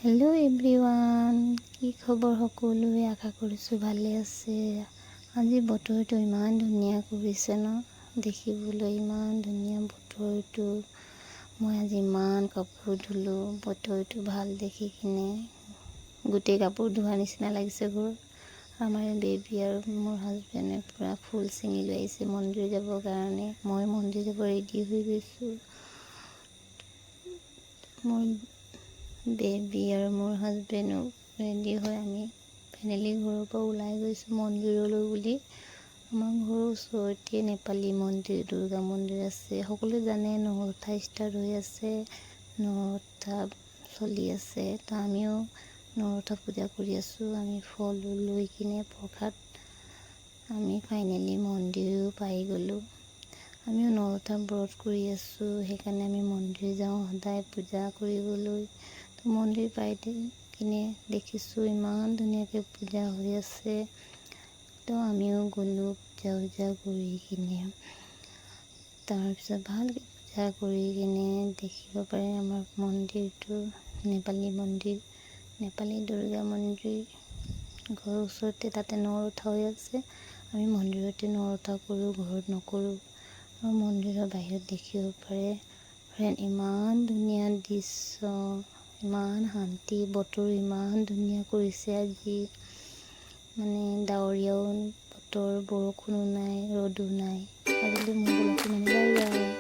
Hello' everyone, কি খবৰ? সকলোৱে আশা কৰিছোঁ ভালে আছে। আজি বতৰটো ইমান ধুনীয়া কৰিছে ন, দেখিবলৈ ইমান ধুনীয়া বতৰটো। মই আজি ইমান কাপোৰ ধুলোঁ, বতৰটো ভাল দেখি কিনে গোটেই কাপোৰ ধোৱা নিচিনা লাগিছে ঘৰ। আমাৰ বেবী আৰু মোৰ হাজবেণ্ডে পূৰা ফুল ছিঙি লৈ আহিছে মন্দিৰ যাবৰ কাৰণে। মই মন্দিৰ যাব ৰেডি হৈ গৈছোঁ। মোৰ বেবী আৰু মোৰ হাজবেণ্ডো ৰেডি হৈ আমি ফাইনেলি ঘৰৰ পৰা ওলাই গৈছোঁ মন্দিৰলৈ বুলি। আমাৰ ঘৰৰ ওচৰতে নেপালী মন্দিৰ, দুৰ্গা মন্দিৰ আছে। সকলোৱে জানে নৱৰথা ষ্টাৰ্ট হৈ আছে, নৱৰথা চলি আছে। তো আমিও নৱৰথা পূজা কৰি আছোঁ। আমি ফল লৈ কিনে প্ৰসাদ আমি ফাইনেলি মন্দিৰো পাই গ'লোঁ। আমিও নৱৰথা ব্ৰত কৰি আছোঁ, সেইকাৰণে আমি মন্দিৰ যাওঁ সদায় পূজা কৰিবলৈ। তো মন্দিৰ পাই কিনে দেখিছোঁ ইমান ধুনীয়াকৈ পূজা হৈ আছে। তো আমিও গ'লোঁ পূজা কৰি কিনে। তাৰপিছত ভালকৈ পূজা কৰি কিনে দেখিব পাৰে আমাৰ মন্দিৰটো নেপালী মন্দিৰ, নেপালী দুৰ্গা মন্দিৰ। ঘৰৰ ওচৰতে তাতে নৱৰথা হৈ আছে। আমি মন্দিৰতে নৱৰথা কৰোঁ, ঘৰত নকৰোঁ। আৰু মন্দিৰৰ বাহিৰত দেখিব পাৰে ফ্ৰেণ্ড ইমান ধুনীয়া দৃশ্য, ইমান শান্তি। বতৰ ইমান ধুনীয়া কৰিছে আজি, মানে ডাৱৰীয়াও বতৰ, বৰষুণো নাই, ৰ'দো নাই। আজিলৈ মোৰ ব্লগটো মানে বাই বাই।